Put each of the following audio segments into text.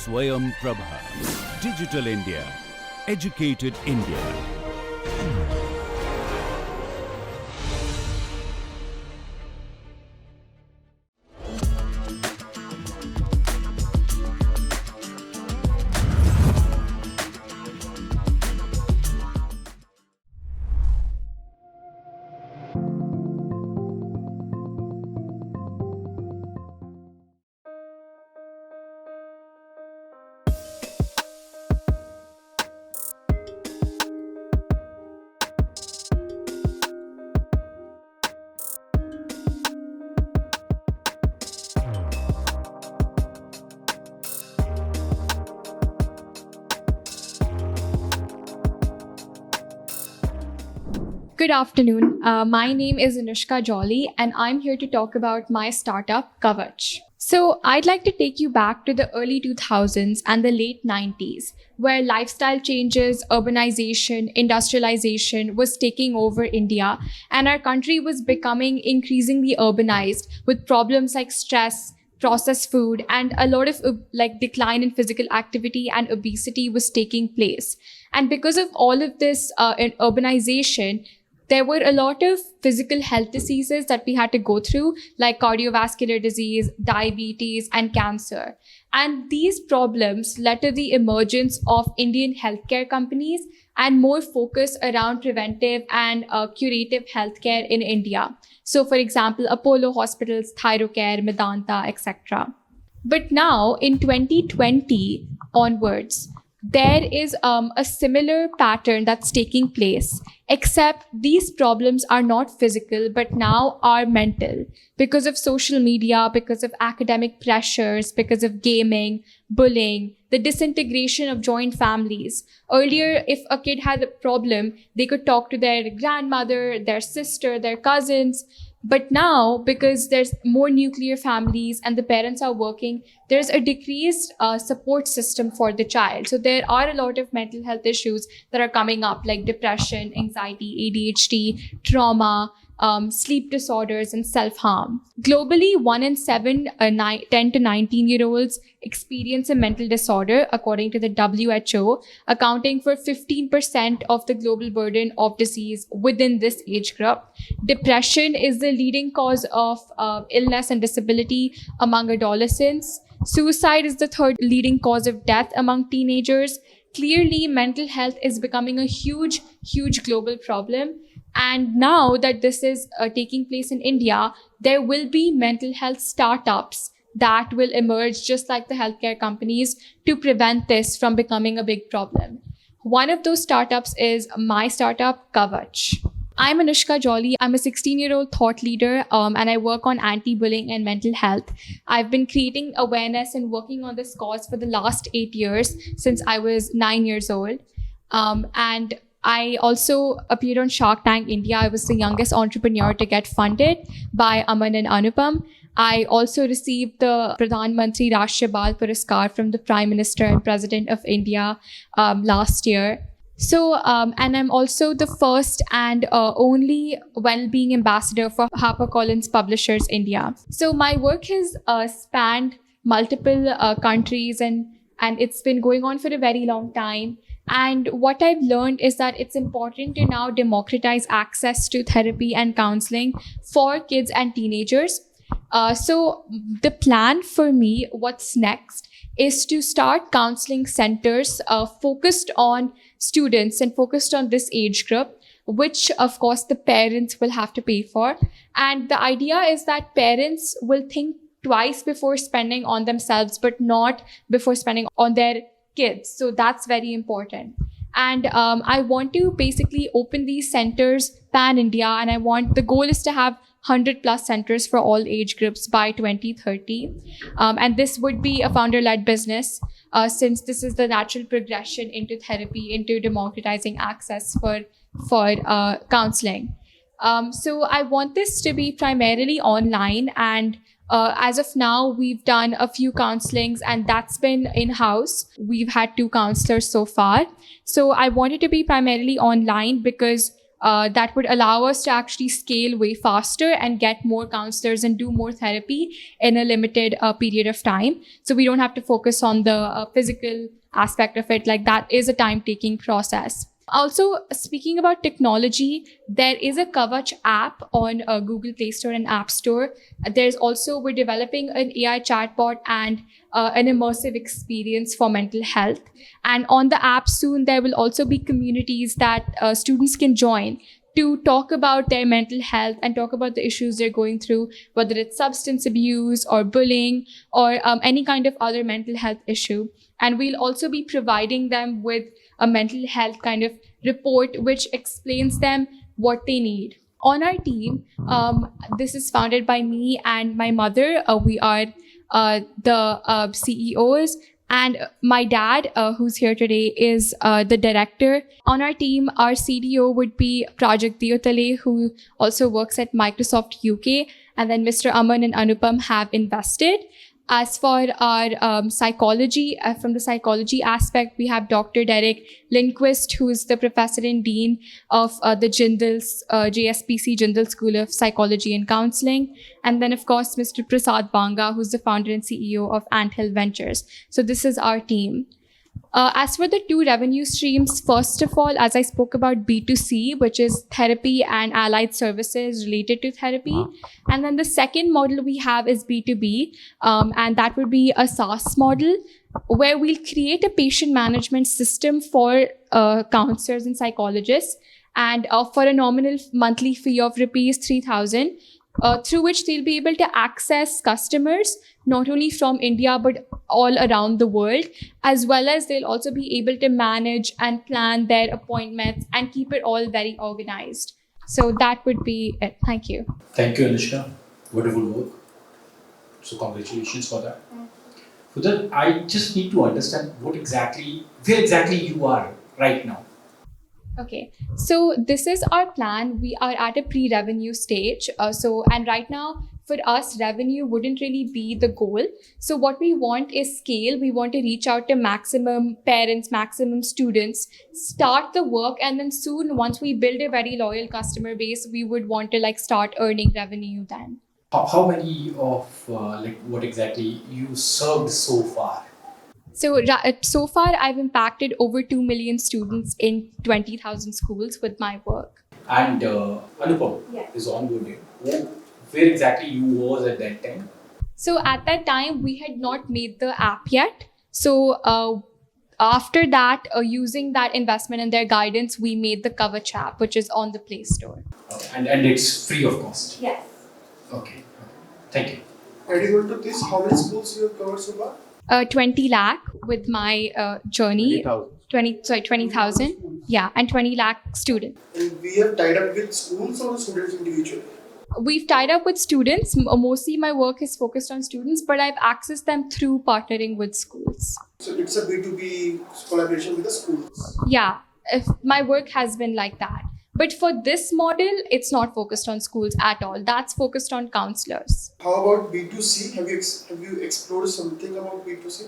Swayam Prabha. Digital India. Educated India. Good afternoon. My name is Anushka Jolly, and I'm here to talk about my startup, Kavach. So, I'd like to take you back to the early 2000s and the late 90s, where lifestyle changes, urbanization, industrialization was taking over India, and our country was becoming increasingly urbanized with problems like stress, processed food, and a lot of decline in physical activity and obesity was taking place. And because of all of this urbanization, there were a lot of physical health diseases that we had to go through, like cardiovascular disease, diabetes, and cancer. And these problems led to the emergence of Indian healthcare companies and more focus around preventive and curative healthcare in India. So, for example, Apollo Hospitals, Thyrocare, Medanta, etc. But now, in 2020 onwards, there is a similar pattern that's taking place, except these problems are not physical, but now are mental because of social media, because of academic pressures, because of gaming, bullying, the disintegration of joint families. Earlier, if a kid had a problem, they could talk to their grandmother, their sister, their cousins. But now, because there's more nuclear families and the parents are working, there's a decreased support system for the child. So there are a lot of mental health issues that are coming up, like depression, anxiety, ADHD, trauma, sleep disorders, and self-harm. Globally, 1 in 7 10 to 19-year-olds experience a mental disorder, according to the WHO, accounting for 15% of the global burden of disease within this age group. Depression is the leading cause of illness and disability among adolescents. Suicide is the third leading cause of death among teenagers. Clearly, mental health is becoming a huge global problem. And now that this is taking place in India, there will be mental health startups that will emerge just like the healthcare companies to prevent this from becoming a big problem. One of those startups is my startup, Kavach. I'm Anushka Jolly. I'm a 16-year-old thought leader, and I work on anti-bullying and mental health. I've been creating awareness and working on this cause for the last 8 years, since I was 9 years old. And I also appeared on Shark Tank India. I was the youngest entrepreneur to get funded by Aman and Anupam. I also received the Pradhan Mantri Rashtriya Bal Puraskar from the Prime Minister and President of India last year. So, and I'm also the first and only well-being ambassador for HarperCollins Publishers India. So my work has spanned multiple countries and it's been going on for a very long time. And what I've learned is that it's important to now democratize access to therapy and counseling for kids and teenagers. So the plan for me, what's next, is to start counseling centers focused on students and focused on this age group, which of course the parents will have to pay for. And the idea is that parents will think twice before spending on themselves, but not before spending on their kids. So that's very important. And I want to basically open these centers pan-India, and the goal is to have 100 plus centers for all age groups by 2030. And this would be a founder-led business, since this is the natural progression into therapy, into democratizing access for counseling. So I want this to be primarily online, and as of now, we've done a few counselings, and that's been in-house. We've had 2 counselors so far. So I want it to be primarily online because that would allow us to actually scale way faster and get more counselors and do more therapy in a limited period of time. So we don't have to focus on the physical aspect of it. Like that is a time-taking process. Also, speaking about technology, there is a Kavach app on Google Play Store and App Store. We're developing an AI chatbot and an immersive experience for mental health. And on the app soon, there will also be communities that students can join to talk about their mental health and talk about the issues they're going through, whether it's substance abuse or bullying or any kind of other mental health issue. And we'll also be providing them with a mental health kind of report which explains them what they need. On our team, this is founded by me and my mother. We are the CEOs. And my dad, who's here today, is the director. On our team, our CDO would be Project Diotale, who also works at Microsoft UK. And then Mr. Aman and Anupam have invested. As for our psychology, from the psychology aspect, we have Dr. Derek Lindquist, who is the professor and dean of the JSPC Jindal School of Psychology and Counseling. And then, of course, Mr. Prasad Banga, who's the founder and CEO of Anthill Ventures. So this is our team. As for the two revenue streams, first of all, as I spoke about B2C, which is therapy and allied services related to therapy. And then the second model we have is B2B, and that would be a SaaS model where we'll create a patient management system for counselors and psychologists and for a nominal monthly fee of rupees 3,000. Through which they'll be able to access customers, not only from India, but all around the world, as well as they'll also be able to manage and plan their appointments and keep it all very organized. So that would be it. Thank you. Thank you, Anushka. Wonderful work. So congratulations for that. For that, I just need to understand where exactly you are right now. Okay, so this is our plan. We are at a pre-revenue stage. And right now, for us, revenue wouldn't really be the goal. So what we want is scale. We want to reach out to maximum parents, maximum students, start the work, and then soon, once we build a very loyal customer base, we would want to start earning revenue then. How many of what exactly you served so far? So far, I've impacted over 2 million students in 20,000 schools with my work. And Anupam is onboarded. Where exactly you was at that time? So at that time, we had not made the app yet. So after that, using that investment and their guidance, we made the Kavach app, which is on the Play Store. Okay. And it's free of cost? Yes. Okay. Thank you. Adding to this, how many schools you have covered so far? 20 lakh with my journey. 20,000. Yeah, and 20 lakh students. And we have tied up with schools or students individually? We've tied up with students. Mostly my work is focused on students, but I've accessed them through partnering with schools. So it's a B2B collaboration with the schools? Yeah, my work has been like that. But for this model, it's not focused on schools at all. That's focused on counselors. How about B2C? Have you explored something about B2C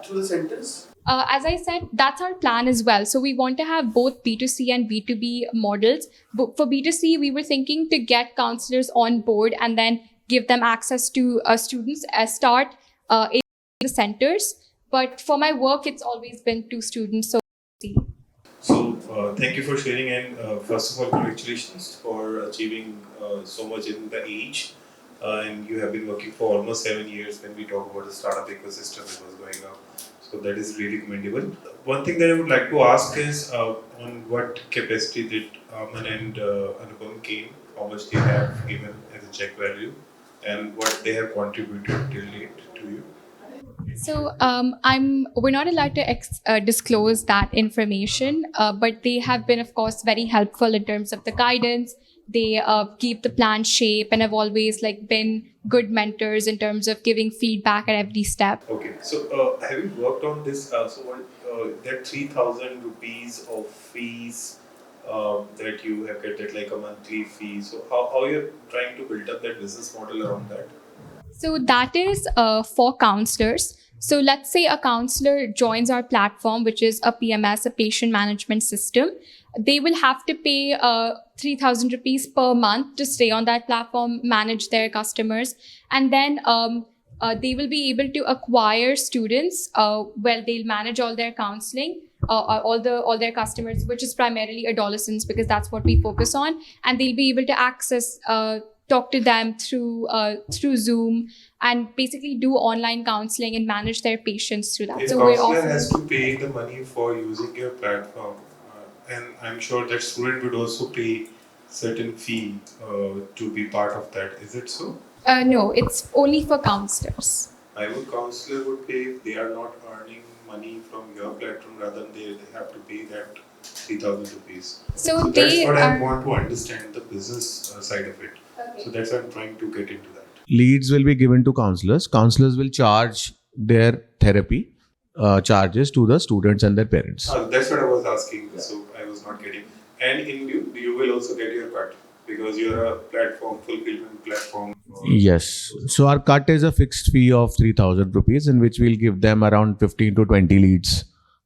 through the centers? As I said, that's our plan as well. So we want to have both B2C and B2B models. But for B2C, we were thinking to get counselors on board and then give them access to students start in the centers. But for my work, it's always been to students. So thank you for sharing, and first of all, congratulations for achieving so much in the age. And you have been working for almost 7 years. When we talk about the startup ecosystem, it was going up. So that is really commendable. One thing that I would like to ask is on what capacity did Aman and Anupam came, how much they have given as a check value, and what they have contributed till date to you. So we're not allowed to disclose that information, but they have been, of course, very helpful in terms of the guidance. They keep the plan shape and have always been good mentors in terms of giving feedback at every step. Okay, so have you worked on this? That 3,000 rupees of fees that you have get at a monthly fee. So how you're trying to build up that business model around that? So that is for counselors. So let's say a counselor joins our platform, which is a PMS, a patient management system. they will have to pay 3,000 rupees per month to stay on that platform, manage their customers, and then they will be able to acquire students. Well, they'll manage all their counseling, all their customers, which is primarily adolescents because that's what we focus on, and they'll be able to access, talk to them through Zoom, and basically do online counseling and manage their patients through that. If So we're counselor offering. has to pay the money for using your platform, and I'm sure that student would also pay certain fee to be part of that. Is it so? No, it's only for counselors. I would counselor would pay if they are not earning money from your platform, rather than they have to pay that 3,000 rupees. So That's they what I are. want to understand, the business side of it. Okay. So that's why I'm trying to get into that. Leads will be given to counselors. Counselors will charge their therapy charges to the students and their parents. That's what I was asking. So I was not getting. And in you will also get your cut because you're a platform, fulfillment platform. Yes. So our cut is a fixed fee of 3,000 rupees, in which we'll give them around 15 to 20 leads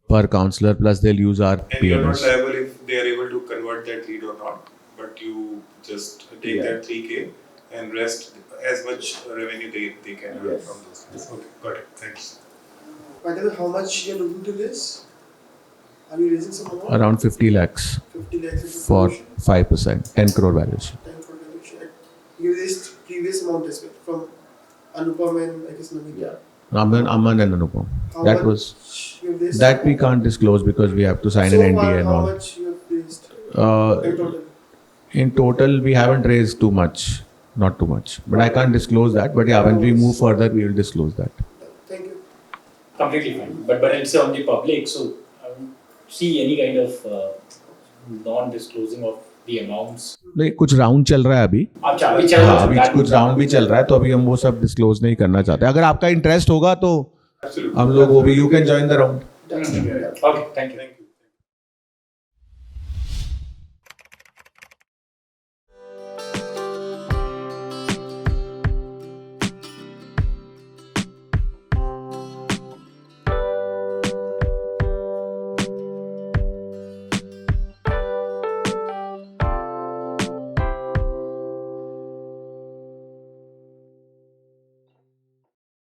per counselor, plus they'll use our And you're not PMS. liable if they are able to convert that lead or not, but you just take that 3K and rest as much revenue they can earn from those leads. Okay, got it. Thanks. By the way, how much you're looking to raise? Are you raising some amount? Around 50 lakhs 50 lakhs is for valuation. 5%, 10 crore valuation. 10 crore valuation. You raised previous amount as well from Anupam and I guess Namita. Aman and Anupam. How That much was, you have raised? that we can't disclose because we have to sign so an far, NDA and how all. much you have raised Uh, in total? In total, we haven't raised too much, not too much. But I can't disclose that. But yeah, when we move further, we will disclose that. Thank you. Completely fine. But it's on the public, so I don't see any kind of non-disclosing of the amounts. नहीं, कुछ round चल रहा है अभी. अच्छा अभी चल हाँ, रहा है, अभी that कुछ would- राउंड भी चल रहा है, तो अभी हम वो सब डिस्क्लोज नहीं करना चाहते. अगर आपका इंटरेस्ट होगा तो Absolutely. हम लोग वो भी, you can join the round. Okay, thank you. Thank you.